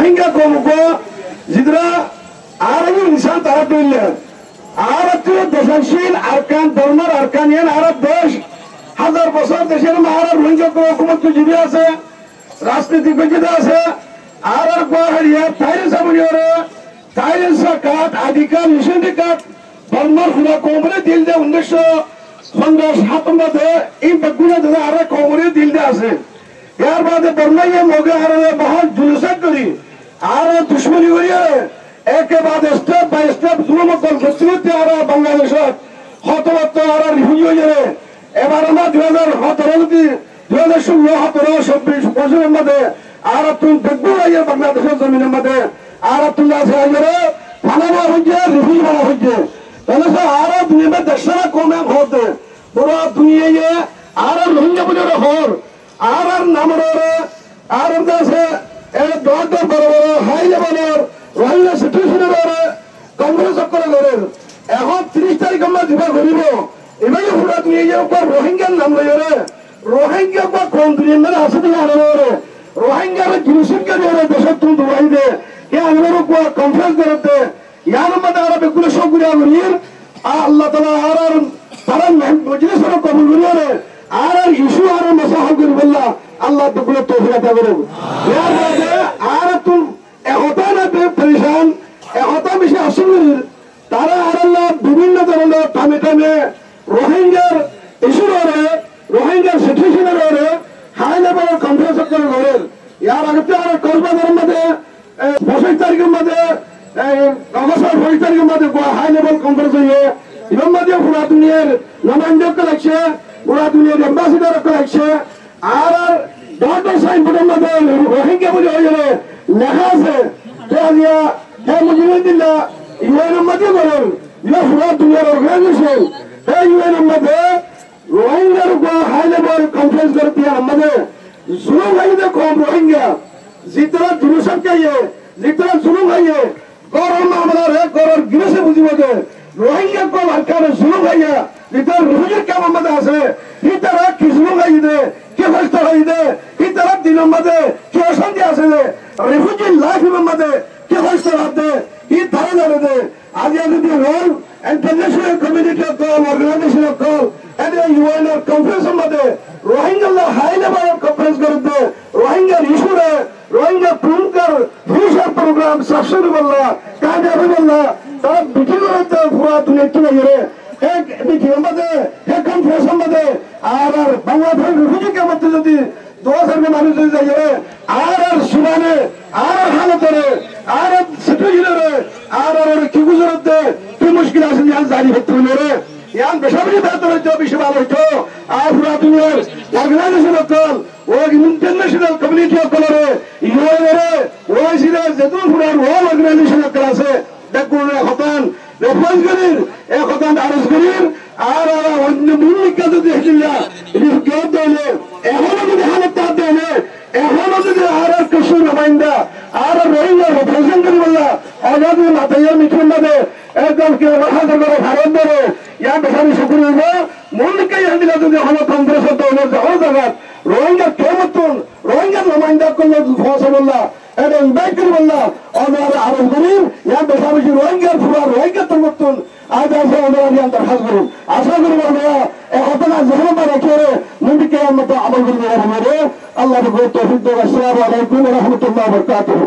রোহিঙ্গা কমুকো জিদরা আর ইনসান তারা তৈরি আর দেশশীল আরকান ধর্মের আরকানিয়ান আর দেশ হাজার বছর দেশের মার রোহিঙ্গা হুকুমত জিবি আছে রাজনীতিক বেঁচে আছে আর গুয়াহাটিয়া তাইরে সামনে তাইরে কাঠ আদিকাল মিশন কাঠ ধর্মের খুলা কমরে দিল দে 1957 এই বেগুনা দাদা আর কমরে দিল দে আছে এর বাদে বর্মাইয়ে মগে আর বহুত জুলুসাত করি আর দুশ্মনী করিয়ে একে বাদ স্টেপ বাই স্টেপ জুলুম কল ফসিলিটি আর বাংলাদেশত হতবত আর রিফিউজি হয়ে যাবে এবার আমরা 2017 2016 17 26 বছরের মধ্যে আর তুমি দেখবো বাংলাদেশের জমিনের মধ্যে আর তুমি আছে বানানো হচ্ছে রিফিউজি বানা হচ্ছে তাহলে আর দুনিয়া দেশরা কমে হতে পুরো দুনিয়া আর রোহিঙ্গা বুঝে হর আর নামর আর দেশে বড় বড় হাই লেভেলের রোহিঙ্গা সিচুয়েশনের কংগ্রেস করে এখন 30 তারিখ আমরা দিবা করিব এবারে পুরো দুনিয়া উপর রোহিঙ্গার নাম লইরে রোহিঙ্গা বা কোন দুনিয়ার আছে না রোহিঙ্গার জিনিসকে দেশের তুমি দুবাই দে এ আমাদের উপর কনফারেন্স করতে ইয়ার মধ্যে আর বেগুলো সব গুড়া করিয়ে আল্লাহ তাআলা আর তারা মজলিসের কবুল করিয়ে আর ইস্যু আর মাসাহাব করি বললা আল্লাহ বেগুলো তৌফিক আতা করুন ইয়ার মধ্যে আর তুমি একতা না পরেশান একতা বেশি আসল তারা আর আল্লাহ বিভিন্ন ধরনের টামে টামে রোহিঙ্গার ইস্যু করে রোহিঙ্গার সিচুয়েশনের করে হাই লেভেলের কনফারেন্স করে করেন ইয়ার আগে আর কলকাতার মধ্যে 25 তারিখের মধ্যে অগস্টের 25 তারিখের মধ্যে হাই লেভেল কনফারেন্স হয়ে এর মধ্যে পুরা দুনিয়ার নমাইন্ডক লাগছে পুরা দুনিয়ার অ্যাম্বাসিডার লাগছে আর ডক্টর সাইনবোর্ডের মধ্যে রোহিঙ্গা বলে হয়ে লেখা আছে হে মুজিবুদ্দিল্লাহ ইউএনের মধ্যে করেন ইয়া পুরা দুনিয়ার অর্গানাইজেশন হে ইউএনের মধ্যে রোহিঙ্গার উপর হাই লেভেল কনফারেন্স করতে আমাদের জুলুম হাইয়ে কম রোহিঙ্গা জিতরা জুলুসান কাইয়ে জিতরা জুলুম হাইয়ে গরম মামলা রে গরম গিরেছে বুঝিব যে রোহিঙ্গা কম আকারে জুলুম হাইয়া জিতরা রোহিঙ্গার কাম আমাদের আছে হিতারা কি জুলুম হাইয়ে দে কি কষ্ট হাইয়ে দে হিতারা দিনের মধ্যে কি অশান্তি আছে দে রিফিউজি লাইফের মধ্যে কি কষ্ট আছে হি তারা জানে দে আজ যদি world international community of organization of call and the UN conference made Rohingya high level conference करते Rohingya issue है Rohingya पूर्ण future program सक्सेस बल्ला कामयाब बल्ला तब बिटिंग करते पूरा दुनिया की नहीं है एक बिटिंग मध्य एक conference मध्य आर बांग्लादेश रिफ्यूजी के मध्य जति 2000 में मालूम चल जाए आर सुनाने आर हालत रे आर सिचुएशन रे आर की गुजरत की मुश्किल से यहाँ जारी होते मेरे यहाँ बेसरकारी बेहतर हो विश्व भालो हो पूरा दुनियार ऑर्गेनाइजेशन कल वो इंटरनेशनल कम्युनिटी कल रे यूएन रे ओआईसी रे जेतुन पूरा वर्ल्ड ऑर्गेनाइजेशन कल আছে দেখুন হতান রেফারেন্স করির এক হতান আরজ করির আর অন্য মুল্লিকা যদি হিলা এটি কেউ দেলে এখনো যদি হালত দেলে এখনো যদি আর কসুর রমাইন্দা আর রোহিঙ্গা রিপ্রেজেন্ট করি বলা আজাদি মাতাইয়া মিঠুন দে একদম কে হাজার করে ভারত ধরে ইয়া বেশারি শুকুরি হইব মুল্লিকা হিলা যদি হলো কংগ্রেস দলের যাওয়ার জায়গা রোহিঙ্গা কেমতন রোহিঙ্গা রমাইন্দা করলে ফসা বললা এবং বাইকের বললা আমরা আরজ করি ইয়া বেশারি রোহিঙ্গার পুরা রোহিঙ্গা তমতন আজ আছে ওনারা দরখাস্ত করুন আশা করি আমরা একতা জহমা রেখে মুন্ডিকে আমরা আমল করব আল্লাহ তৌফিক দাও আসসালামু আলাইকুম ওয়া রাহমাতুল্লাহি ওয়া বারাকাতুহু